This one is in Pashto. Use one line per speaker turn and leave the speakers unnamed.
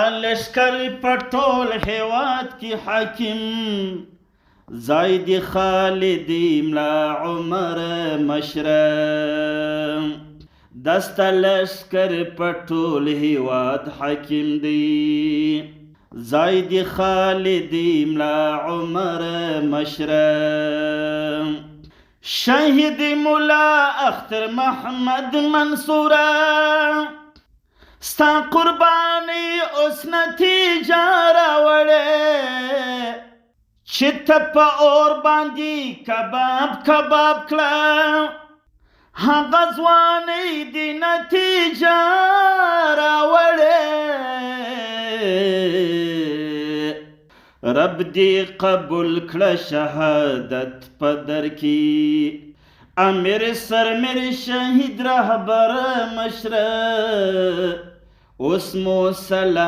لشکر پټول هیواد کی حاکم زاید خالد ملا عمر مشرم دست لشکر پټول هیواد حاکم دی زاید خالد ملا عمر مشرم شهید مولا اختر محمد منصورم ستا قربانی اوس نتیجه راوړې چې ته په اور باندې کباب کباب کړه هغه ځوانۍ دې نتیجه راوړې رب دې قبول کړه شهادت په در کې امیر سر میر شهید رهبر مشره اوس مو سلام